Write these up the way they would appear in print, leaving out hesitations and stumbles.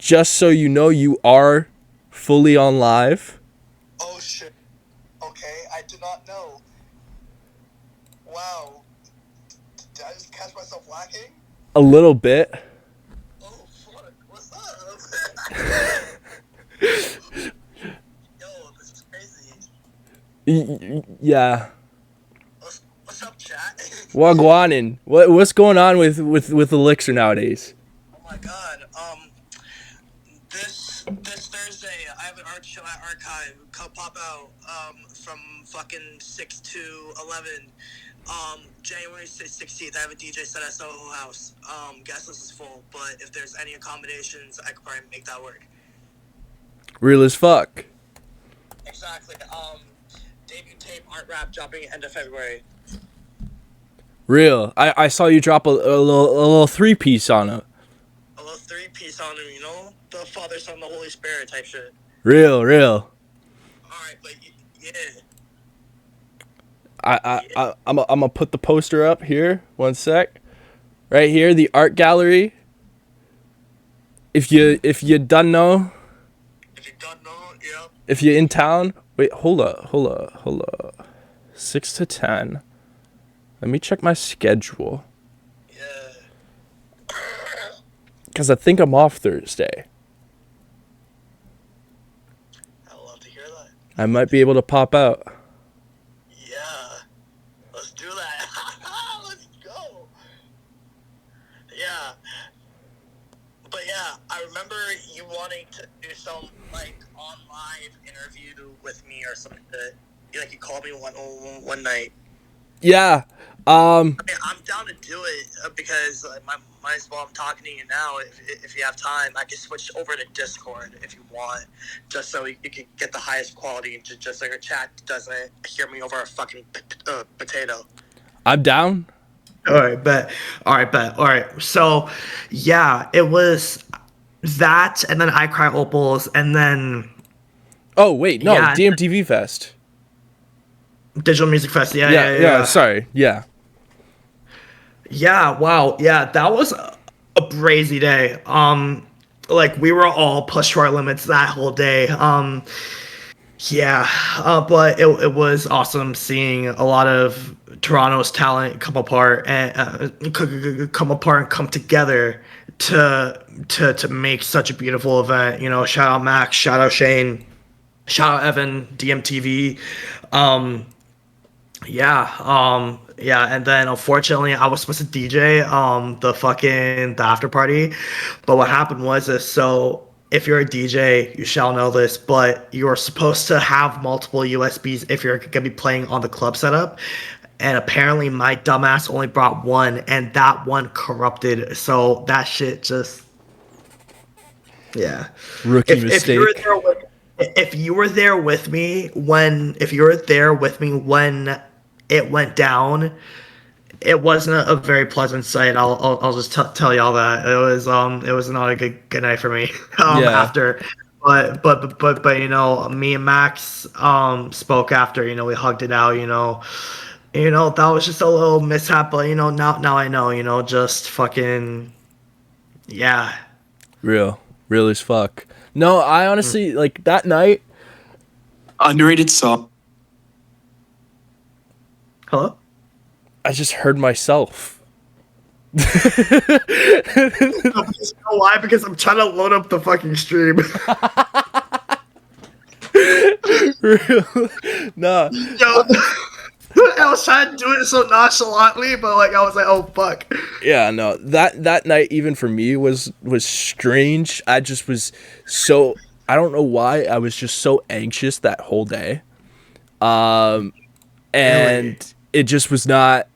just so you know, you are fully on live. Oh shit. Okay, I did not know. Wow. Did I just catch myself lacking? A little bit. Oh fuck, what's up? Yo, this is crazy. Yeah. What's up, chat? Wagwanin. What's going on with Elixir nowadays? Oh my god. This Thursday I have an art show at Archive. Come pop out. From fucking 6 to 11. January 16th, I have a DJ set at Soho House. Guest list is full, but if there's any accommodations, I could probably make that work. Real as fuck. Exactly. Debut tape art rap dropping end of February. Real. I saw you drop a little 3-piece on it. A little 3-piece on him, you know? The Father, Son, the Holy Spirit type shit. Real. Alright, but yeah. I'm gonna put the poster up here. One sec. Right here, the art gallery. If you don't know. If you don't know, yeah. If you're in town, wait, hold up. 6 to 10. Let me check my schedule. Yeah. Because I think I'm off Thursday. I'd love to hear that. I might be able to pop out. Yeah. Let's do that. Let's go. Yeah. But yeah, I remember you wanting to do some, like, on live interview with me or something. Like, you called me one night. Yeah. I mean, I'm down to do it because might as well. I'm talking to you now. If you have time, I can switch over to Discord if you want, just so you can get the highest quality, just so your chat doesn't hear me over a fucking potato. I'm down. All right, bet. So, yeah, it was that, and then I Cry Opals, and then Oh wait, no, Yeah. DMTV Fest. Digital Music Fest. Yeah. Sorry. Yeah. Yeah, wow. Yeah, that was a crazy day. Like we were all pushed to our limits that whole day. But it was awesome seeing a lot of Toronto's talent come apart and come together to make such a beautiful event. You know, shout out Max, shout out Shane, shout out Evan, DMTV. And then unfortunately I was supposed to DJ the after party, but what happened was this. So if you're a DJ, you shall know this, but you're supposed to have multiple USBs if you're gonna be playing on the club setup. And apparently my dumbass only brought one, and that one corrupted. So that shit just, yeah. Rookie If mistake. you were there with me when it went down, it wasn't a very pleasant sight. I'll just tell y'all that it was not a good night for me. Yeah. After, but you know, me and Max spoke after. You know, we hugged it out. You know that was just a little mishap. But you know, now I know. You know, just fucking, yeah. Real as fuck. No, I honestly like that night. Underrated song. Hello. I just heard myself. You know why? Because I'm trying to load up the fucking stream. Real. Nah. Yo, I was trying to do it so nonchalantly, but like I was like, oh fuck. Yeah, no. That night even for me was strange. I just was so, I don't know why, I was just so anxious that whole day. And Really? it just was not,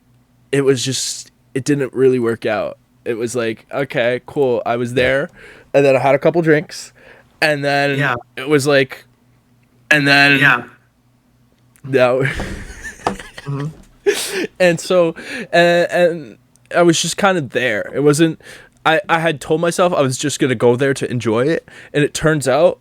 it didn't really work out. It was like, okay, cool. I was there, and then I had a couple drinks, and then Yeah. it was like, and then Yeah. no. And so, and I was just kind of there. It wasn't, I had told myself I was just going to go there to enjoy it. And it turns out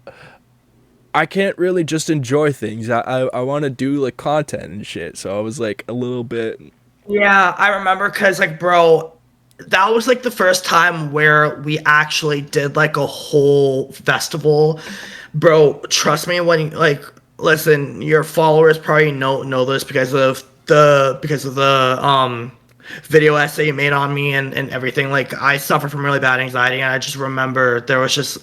I can't really just enjoy things. I want to do like content and shit. So I was like a little bit. Yeah, I remember because like, bro, that was like the first time where we actually did like a whole festival. Bro, trust me when like listen, your followers probably know this because of the video essay you made on me and everything. Like I suffer from really bad anxiety and I just remember there was just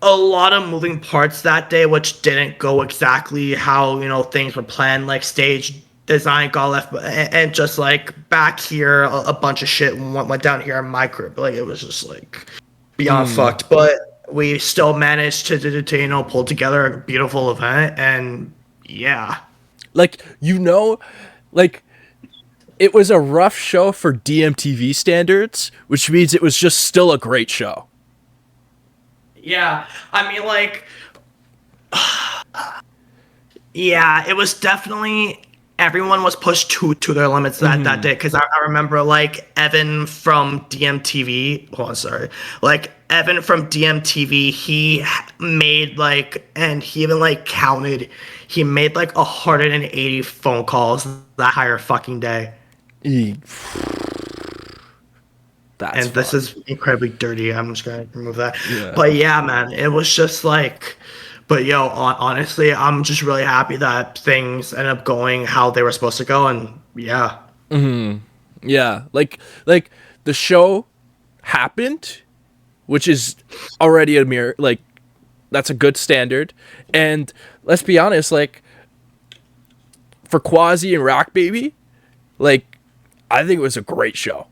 a lot of moving parts that day which didn't go exactly how things were planned, like stage design got left and just like back here a bunch of shit went down here in my crib. Like it was just like beyond fucked, but we still managed to pull together a beautiful event. And yeah. Like, like it was a rough show for DMTV standards, which means it was just still a great show. Yeah, I mean, like, yeah, it was definitely everyone was pushed to their limits that day. Because I remember like Evan from DMTV. Hold on, sorry. Like Evan from DMTV, he made like, and he even like counted. He made like 180 phone calls that entire fucking day. That's And this is incredibly dirty. I'm just gonna remove that. Yeah. But yeah, man, it was just like, but yo, honestly, I'm just really happy that things ended up going how they were supposed to go, and yeah. Yeah, like the show happened, which is already a mirror. Like that's a good standard. And let's be honest, like for Quasi and Rock Baby, like I think it was a great show.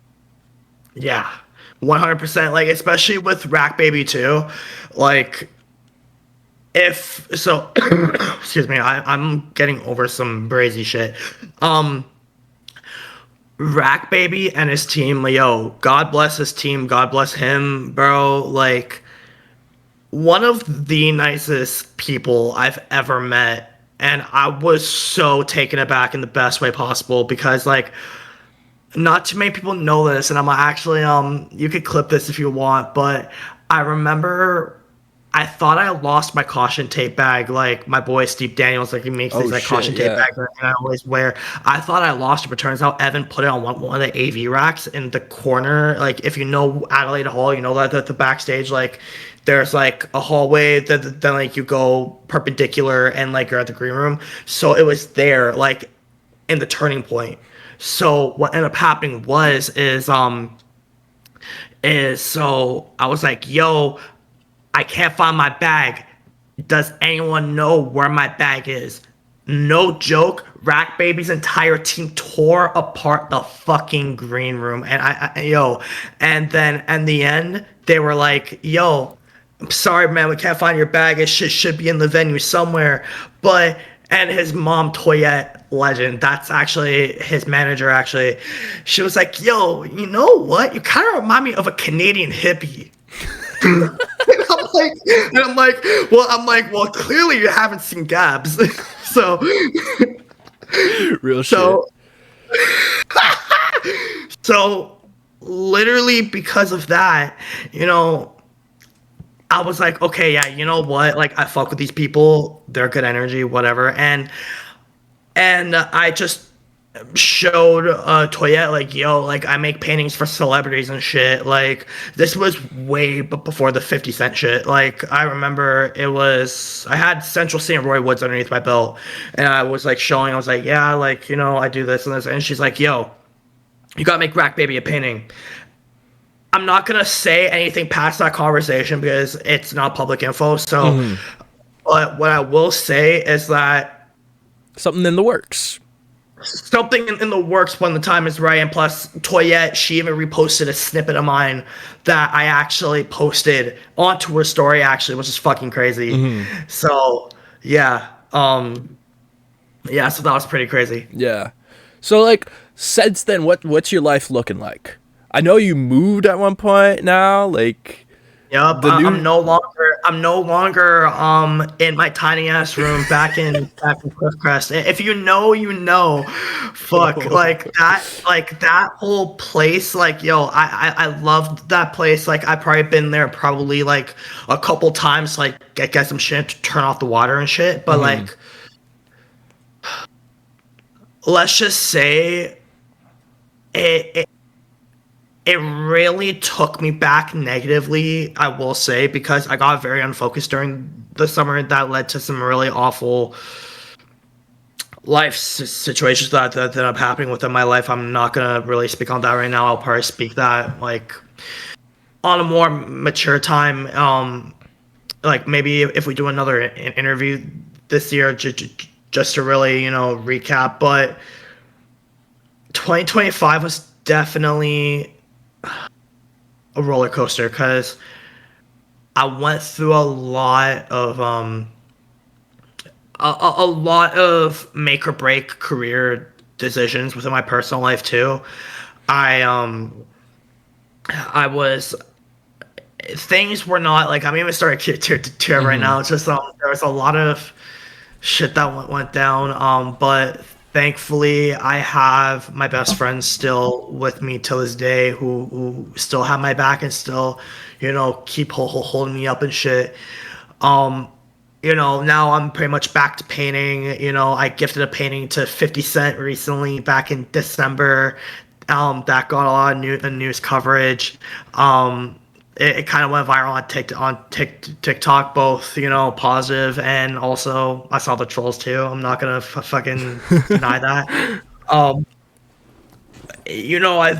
Yeah, 100%. Like, especially with Rack Baby too. Like, if so, excuse me, I'm getting over some brazy shit. Rack Baby and his team, yo, God bless his team, God bless him, bro. Like, one of the nicest people I've ever met, and I was so taken aback in the best way possible because, like, not too many people know this, and I'm actually you could clip this if you want, but I remember I thought I lost my caution tape bag. Like my boy Steve Daniels, like he makes these like caution tape bags and I always wear. I thought I lost it, but turns out Evan put it on one of the AV racks in the corner. Like if you know Adelaide Hall, you know that the backstage, like there's like a hallway that then like you go perpendicular and like you're at the green room. So it was there, like in the turning point. So what ended up happening is so I was like, yo, I can't find my bag. Does anyone know where my bag is? No joke, Rack Baby's entire team tore apart the fucking green room. And and then in the end, they were like, yo, I'm sorry, man, we can't find your bag. It should be in the venue somewhere. And his mom, Toyette, legend, that's actually his manager, actually. She was like, yo, you know what? You kind of remind me of a Canadian hippie. and I'm like, well, clearly you haven't seen Gabzzz. so, real shit. So, literally because of that, I was like, okay, yeah, you know what? Like, I fuck with these people. They're good energy, whatever. And I just showed Toyette, like, yo, like, I make paintings for celebrities and shit. Like, this was way before the 50 Cent shit. Like, I remember I had Central C and Roy Woods underneath my belt. And I was, like, I was like, yeah, like, I do this and this. And she's like, yo, you gotta make Rack Baby a painting. I'm not going to say anything past that conversation because it's not public info. So, but what I will say is that something in the works. Something in the works when the time is right. And plus, Toyette, she even reposted a snippet of mine that I actually posted onto her story, actually, which is fucking crazy. So, yeah. Yeah, so that was pretty crazy. Yeah. So, like, since then, what's your life looking like? I know you moved at one point now, like. Yep, I'm no longer in my tiny ass room back in Cliffcrest. If you know, you know. Fuck, like that whole place, like, yo, I loved that place. Like I've probably been there probably like a couple times, like get some shit to turn off the water and shit. But like, let's just say it it really took me back negatively, I will say, because I got very unfocused during the summer. That led to some really awful situations that are happening within my life. I'm not gonna really speak on that right now. I'll probably speak that like on a more mature time. Like maybe if we do another interview this year, just to really recap. But 2025 was definitely a roller coaster because I went through a lot of a lot of make or break career decisions within my personal life too. I was things were not like I'm even starting to tear right now. It's just there was a lot of shit that went down. But thankfully, I have my best friends still with me till this day, who still have my back and still, keep holding me up and shit. Now I'm pretty much back to painting. I gifted a painting to 50 Cent recently back in December. That got a lot of news coverage. It kind of went viral on TikTok, both positive, and also I saw the trolls too. I'm not gonna fucking deny that. I've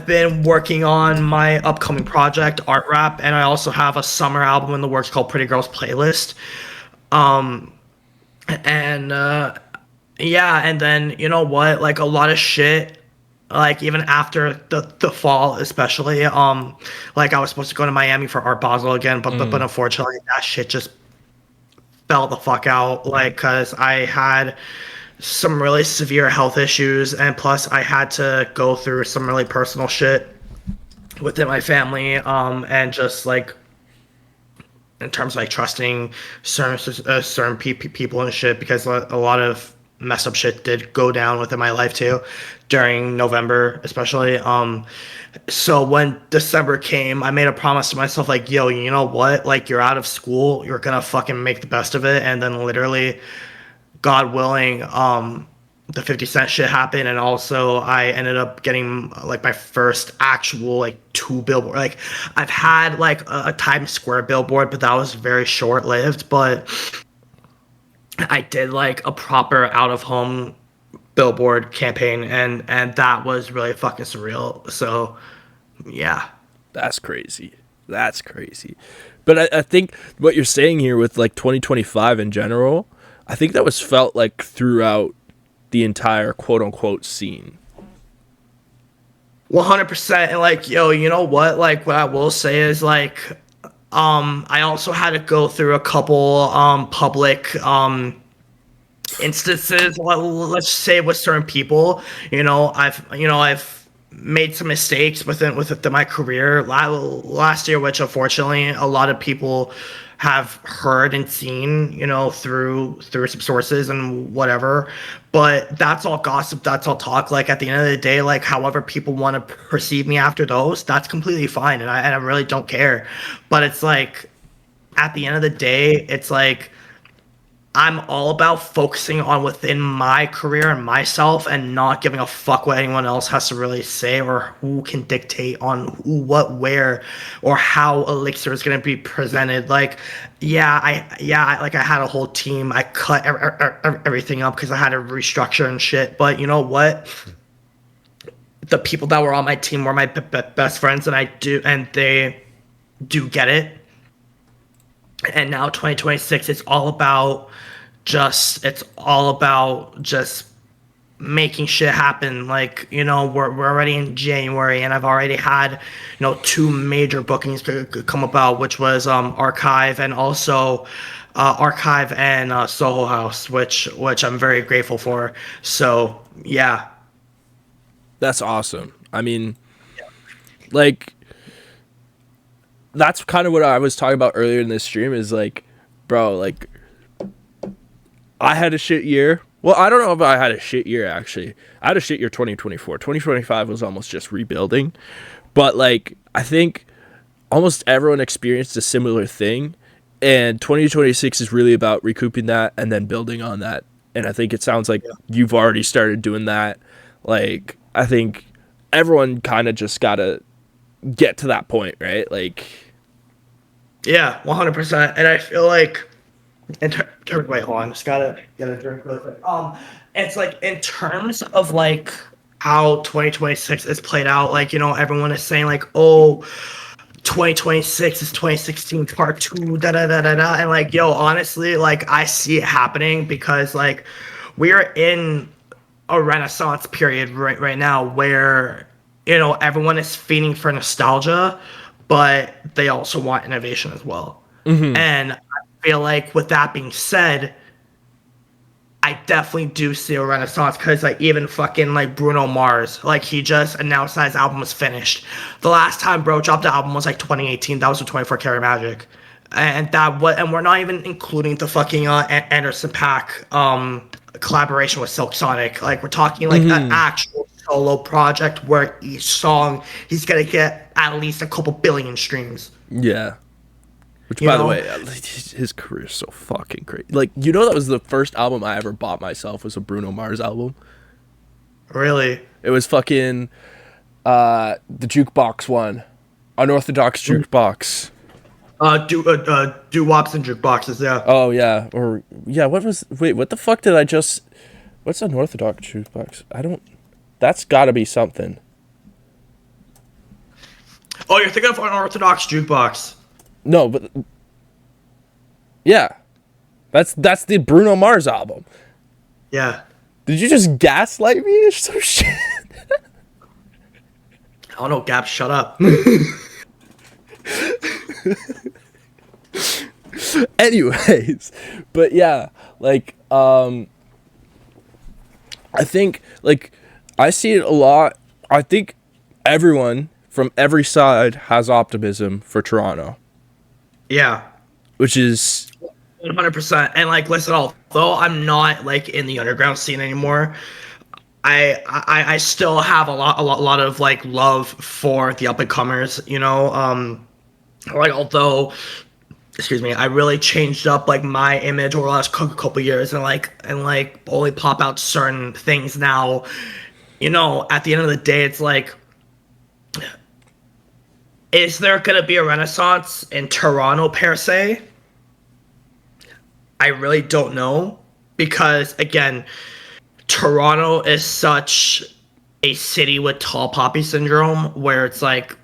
been working on my upcoming project, Art Rap, and I also have a summer album in the works called Pretty Girls Playlist. And yeah, and then like a lot of shit, like even after the fall especially, like I was supposed to go to Miami for Art Basel again, but unfortunately that shit just fell the fuck out, like because I had some really severe health issues, and plus I had to go through some really personal shit within my family, and just like in terms of like trusting certain people and shit, because a lot of messed up shit did go down within my life too during November especially. So when December came, I made a promise to myself, like, yo, you know what, like, you're out of school, you're gonna fucking make the best of it. And then literally, God willing, the 50 Cent shit happened, and also I ended up getting like my first actual like 2 billboard. Like I've had like a Times Square billboard, but that was very short lived. But I did like a proper out of home billboard campaign, and that was really fucking surreal. So yeah. That's crazy. That's crazy. But I think what you're saying here with like 2025 in general, I think that was felt like throughout the entire quote unquote scene. 100%. And like, yo, you know what? Like, what I will say is like, I also had to go through a couple public instances. Let's say with certain people. I've made some mistakes within my career last year, which unfortunately a lot of people have heard and seen, through some sources and whatever. But that's all gossip, that's all talk. Like at the end of the day, like however people want to perceive me after those, that's completely fine, and I really don't care. But it's like at the end of the day, it's like I'm all about focusing on within my career and myself, and not giving a fuck what anyone else has to really say, or who can dictate on who, what, where, or how Elixir is going to be presented. Like, I had a whole team. I cut everything up because I had to restructure and shit. But you know what? The people that were on my team were my best friends, and they do get it. And now 2026, it's all about just making shit happen. Like, we're already in January, and I've already had 2 major bookings come about, which was Archive and also Archive and Soho House, which I'm very grateful for. So yeah, That's awesome. I mean, like, that's kind of what I was talking about earlier in this stream, is like, bro, like, I had a shit year. Well, I don't know if I had a shit year, actually. I had a shit year 2024. 2025 was almost just rebuilding. But, like, I think almost everyone experienced a similar thing. And 2026 is really about recouping that and then building on that. And I think it sounds like you've already started doing that. Like, I think everyone kind of just got to get to that point, right? Like, Yeah, 100%. And I feel like wait, hold on, just gotta get a drink really quick. It's like in terms of like how 2026 is played out, like, you know, everyone is saying like, oh, 2026 is 2016 part two, da da da da da, and like, yo, honestly, like, I see it happening because like we are in a renaissance period right now where, you know, everyone is feeding for nostalgia, but they also want innovation as well. And I feel like with that being said, I definitely do see a renaissance because like even fucking like Bruno Mars, like he just announced that his album was finished. The last time bro dropped the album was like 2018. That was with 24 Karat Magic, and and we're not even including the fucking Anderson .Paak collaboration with Silk Sonic. Like we're talking like an actual solo project where each song he's gonna get at least a couple billion streams. yeah. Which, You by the know? way, his career is so fucking crazy. Like, you know, that was the first album I ever bought myself was a Bruno Mars album. Really? It was fucking the jukebox one, unorthodox jukebox. Doo-wops and jukeboxes, yeah. Oh yeah, or yeah. What the fuck did I just? What's unorthodox jukebox? I don't. That's got to be something. Oh, you're thinking of unorthodox jukebox. No, but yeah, that's the Bruno Mars album. Yeah. Did you just gaslight me or some shit? I don't know, Gabzzz, shut up. Anyways, but yeah, like I think like I see it a lot. I think everyone from every side has optimism for Toronto, Yeah. which is 100%. And like, listen, although I'm not like in the underground scene anymore, I still have a lot of like love for the up and comers, you know. Like although, excuse me, I really changed up like my image over the last couple years, and like only pop out certain things now. You know, at the end of the day, it's like, is there gonna be a renaissance in Toronto per se? I really don't know, because again, Toronto is such a city with tall poppy syndrome where it's like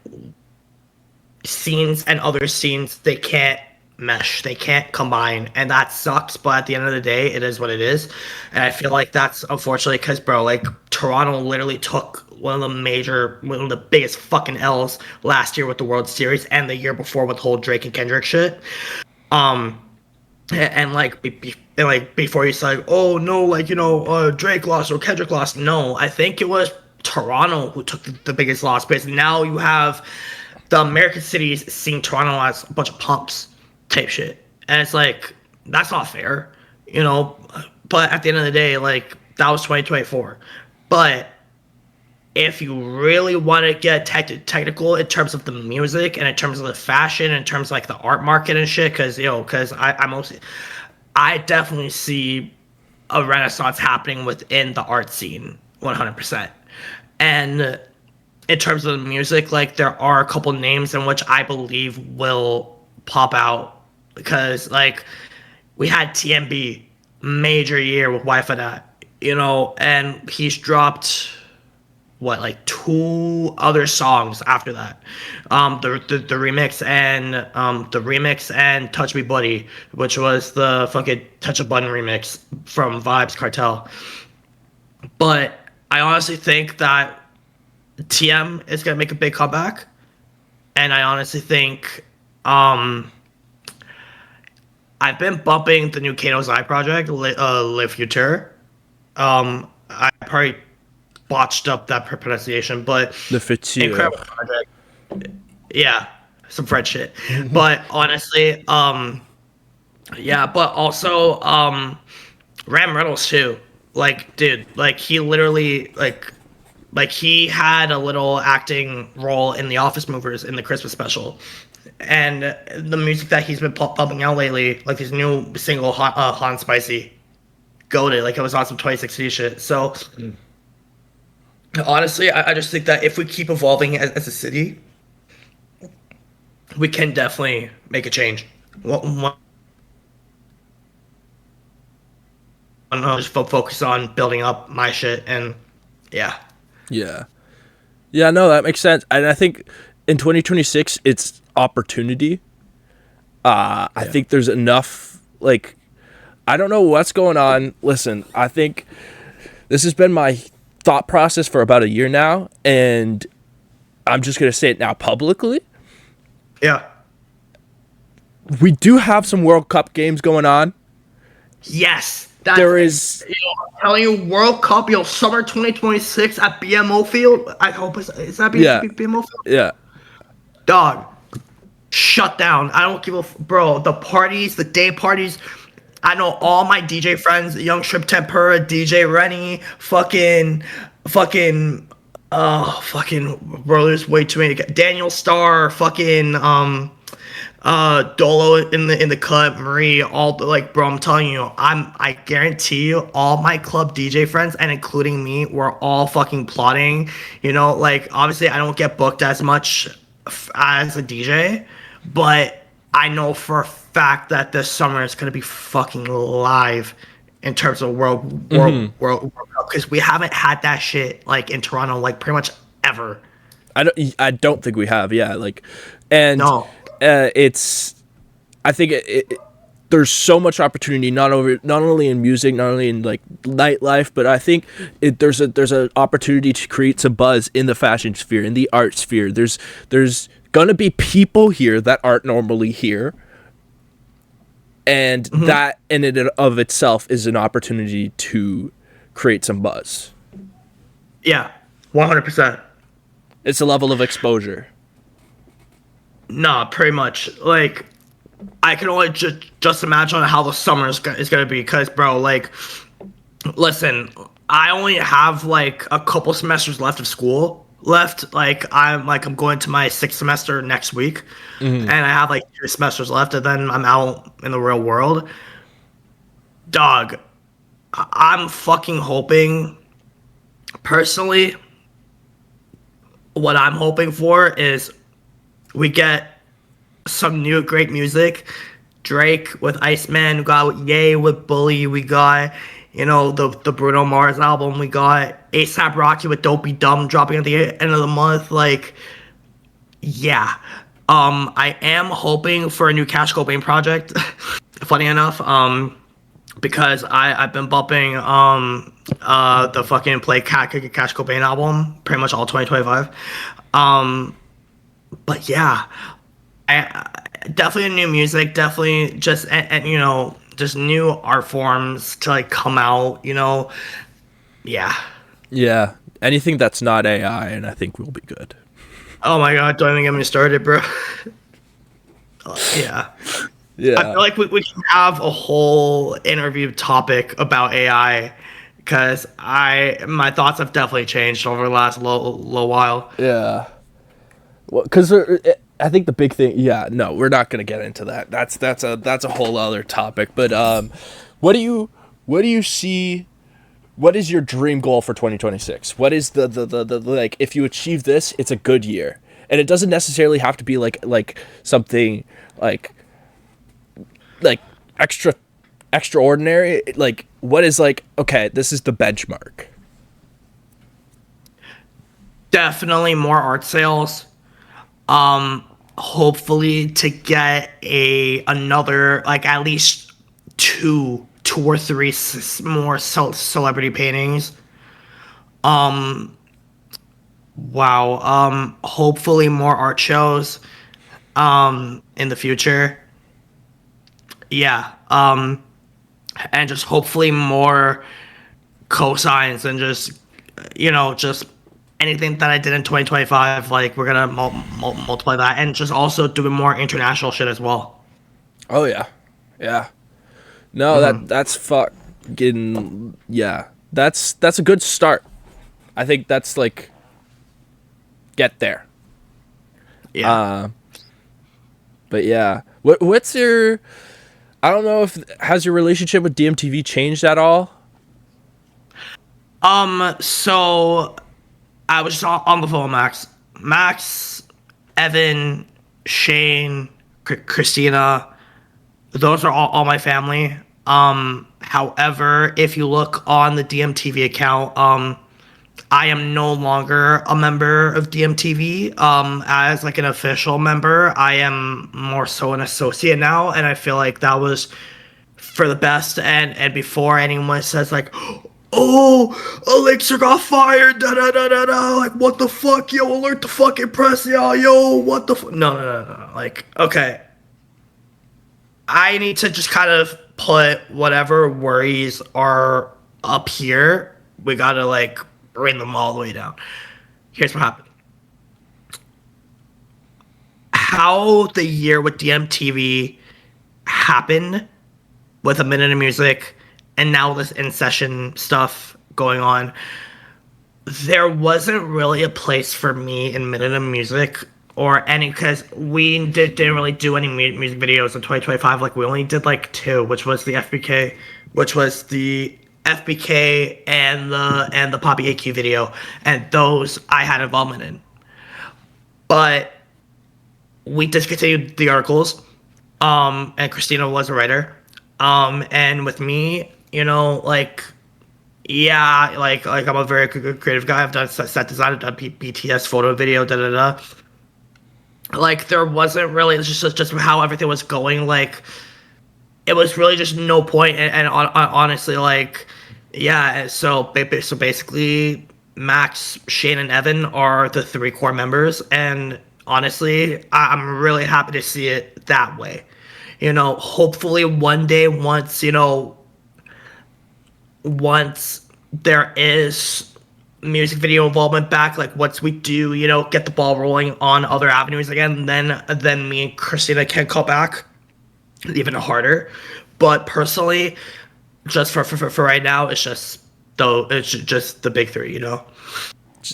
scenes and other scenes, they can't mesh, they can't combine, and that sucks, but at the end of the day it is what it is. And I feel like that's unfortunately because, bro, like Toronto literally took one of the biggest fucking L's last year with the World Series and the year before with the whole Drake and Kendrick shit. And like before you say, oh no, like, you know, Drake lost or Kendrick lost. No, I think it was Toronto who took the biggest loss, because now you have the American cities seeing Toronto as a bunch of pumps type shit, and it's like, that's not fair, you know. But at the end of the day, like, that was 2024. But if you really want to get technical in terms of the music and in terms of the fashion, in terms of like the art market and shit, because I definitely see a renaissance happening within the art scene, 100%. And in terms of the music, like, there are a couple names in which I believe will pop out, because like we had TMB, major year with Wi-Fi that, you know, and he's dropped what, like 2 other songs after that, the remix and Touch Me Buddy, which was the fucking Touch a Button remix from Vibes Cartel. But I honestly think that TM is gonna make a big comeback, and I honestly think I've been bumping the new Kano's Eye project, Le Futur. I probably botched up that pronunciation, but the Fitzhugh. incredible project. Yeah, some French shit. But honestly, yeah, but also Ram Reynolds too. Like, dude, like he literally like he had a little acting role in The Office Movers in the Christmas special. And the music that he's been pumping out lately, like his new single, Hot and Spicy, goated, like it was on some 2016 shit. So, honestly, I just think that if we keep evolving as a city, we can definitely make a change. Just focus on building up my shit and yeah. Yeah. Yeah, no, that makes sense. And I think in 2026 it's opportunity. I think there's enough, like, I don't know what's going on. Listen, I think this has been my thought process for about a year now, and I'm just going to say it now publicly. Yeah. We do have some World Cup games going on. Yes. There is. I'm telling you, World Cup, summer 2026 at BMO Field. I hope is that Yeah. BMO Field? Yeah. Dog, shut down. I don't give a bro. The parties, the day parties. I know all my DJ friends, Young Shrimp Tempura, DJ Rennie, fucking, bro. There's way too many. Daniel Starr, Dolo in the club, Marie, all like, bro, I'm telling you, I guarantee you, all my club DJ friends and including me, we're all fucking plotting. Like, obviously I don't get booked as much as a DJ, but I know for a fact that this summer is gonna be fucking live in terms of World Cup, because we haven't had that shit like in Toronto like pretty much ever. I don't think we have. Yeah, like, and No. it's. I think there's so much opportunity, not only in music, not only in like nightlife, but I think there's an opportunity to create some buzz in the fashion sphere, in the art sphere. There's gonna be people here that aren't normally here, and that in and of itself is an opportunity to create some buzz. Yeah, 100%. It's a level of exposure. Nah, pretty much. Like, I can only just imagine how the summer is gonna be. Cause, bro, like, listen, I only have like a couple semesters left of school left. I'm going to my 6th semester next week, and I have like 2 semesters left, and then I'm out in the real world. Dog, I'm fucking hoping, personally. What I'm hoping for is we get some new great music. Drake with Iceman, we got Ye with Bully, we got, the Bruno Mars album, we got ASAP Rocky with Don't Be Dumb dropping at the end of the month. Like, yeah. I am hoping for a new Cash Cobain project, funny enough, because I've been bumping the fucking Cash Cobain album pretty much all 2025. But yeah, I definitely new music, definitely just and just new art forms to like come out. Yeah. Yeah, anything that's not AI, and I think we'll be good. Oh my god, don't even get me started, bro. Yeah. Yeah. I feel like we can have a whole interview topic about AI, because my thoughts have definitely changed over the last little while. Yeah. Well, because I think the big thing. Yeah. No, we're not gonna get into that. That's a whole other topic. But what do you see? What is your dream goal for 2026? What is the like? If you achieve this, it's a good year, and it doesn't necessarily have to be like something like extraordinary. Like, what is like, okay, this is the benchmark. Definitely more art sales. Hopefully to get another, like, at least two or three more celebrity paintings. Wow. Hopefully more art shows in the future. Yeah. And just hopefully more cosigns, and just anything that I did in 2025, like, we're gonna multiply that, and just also doing more international shit as well. Oh yeah, yeah. No, that's fucking, yeah. That's a good start. I think that's like, get there. Yeah. But yeah, what's your? I don't know if has your relationship with DMTV changed at all. So I was just on the phone with Max, Evan, Shane, Christina, those are all my family. However, if you look on the DMTV account, I am no longer a member of DMTV. As like an official member, I am more so an associate now, and I feel like that was for the best. And before anyone says like, "Oh, Elixir got fired," da da da da da, like what the fuck, yo, alert the fucking press, yo, what the no, no, no, no, like okay, I need to just kind of put whatever worries are up here. We gotta like bring them all the way down. Here's what happened. How the year with DMTV happened with a minute of music and now this in session stuff going on. There wasn't really a place for me in minute of music or any because we didn't really do any music videos in 2025. Like we only did like two, which was the FBK, which was the FBK and the Poppy AQ video, and those I had involvement in. But we discontinued the articles, and Christina was a writer, and with me, like yeah, like I'm a very good creative guy. I've done set design, I've done BTS photo video, da da da. Like there wasn't really it's just how everything was going. Like it was really just no point, and honestly, like yeah. So basically, Max, Shane, and Evan are the three core members, and honestly, I'm really happy to see it that way. Hopefully one day, once there is music video involvement back, like once we do, get the ball rolling on other avenues again, then me and Christina can call back even harder. But personally, just for right now, it's just the big three,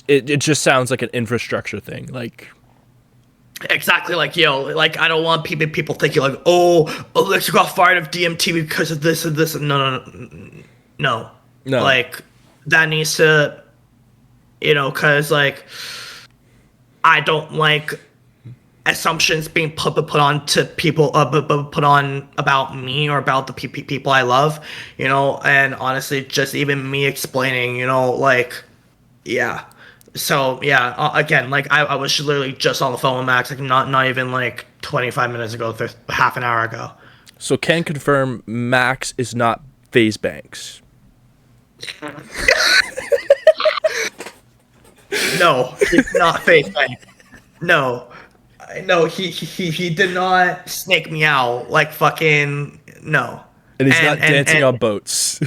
It just sounds like an infrastructure thing. Like Exactly, like like I don't want people thinking like, oh, Alexa got fired of DMT because of this and this. No. no, Like that needs to, because like I don't like assumptions being put on to people, put on about me or about the people I love, and honestly, just even me explaining, like, yeah. So yeah, again, like I was literally just on the phone with Max, like not even like 25 minutes ago, half an hour ago. so can confirm Max is not FaZe Banks. No, he's not face bank. No, he did not snake me out like fucking no. And he's not dancing and on boats.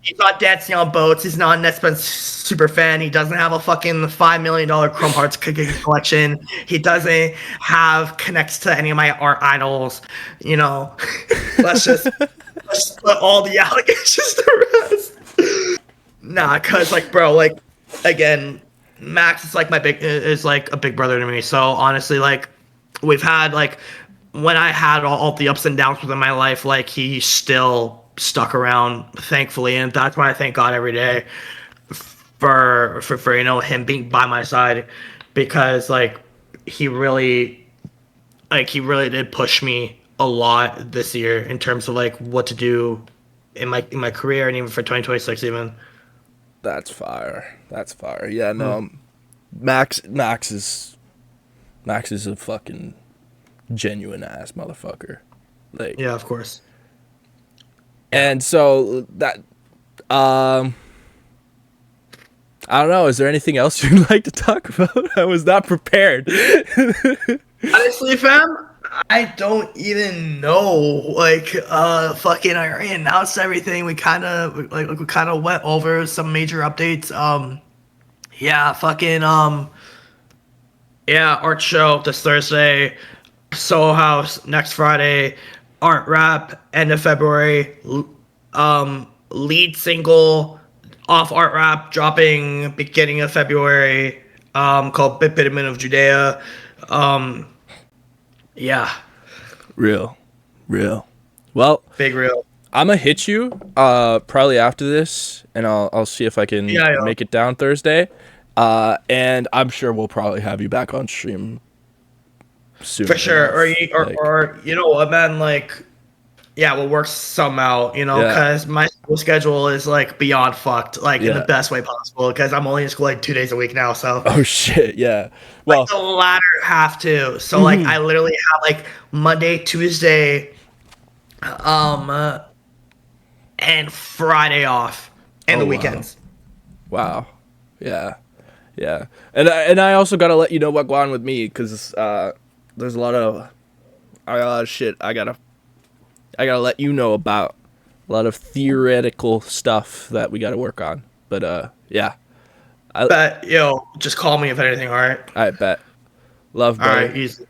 he's not dancing on boats. He's not a Netspence super fan. He doesn't have a fucking $5 million Chrome Hearts collection. He doesn't have connects to any of my art idols. Let's just put all the allegations to rest. Nah, cause like, bro, like, again, Max is like like a big brother to me. So honestly, like, we've had like, when I had all the ups and downs within my life, like he still stuck around, thankfully, and that's why I thank God every day for him being by my side, because like he really did push me a lot this year in terms of like what to do in my career and even for 2026 even. That's fire. That's fire. Yeah, no. Max is a fucking genuine ass motherfucker. Like Yeah, of course. And so that I don't know, is there anything else you'd like to talk about? I was not prepared. Honestly, fam, I don't even know. Like, fucking, I already announced everything. We kind of went over some major updates. Yeah, fucking, yeah, art show this Thursday, Soho House next Friday, art rap end of February, lead single off art rap dropping beginning of February, called Bitumen of Judea. Yeah. Real. Well, Big real. I'm gonna hit you probably after this, and I'll see if I can make it down Thursday. And I'm sure we'll probably have you back on stream. soon For sure. Or enough. you, or, Like, or you know what, man? Like, yeah, we'll work some out, you know, Yeah. because my school schedule is like beyond fucked, like in the Yeah. best way possible. Because I'm only in school like 2 days a week now, so oh shit, yeah. like Well, the latter half too. So like mhm. I literally have like Monday, Tuesday, um, uh, and Friday off, and Oh, the wow. weekends. Wow. Yeah. Yeah. And I also gotta let you know what going on with me, because there's a lot of shit I gotta let you know about. A lot of theoretical stuff that we gotta work on. But yeah. But yo, just call me if anything. All right. I bet. Love, All right. brother. Easy.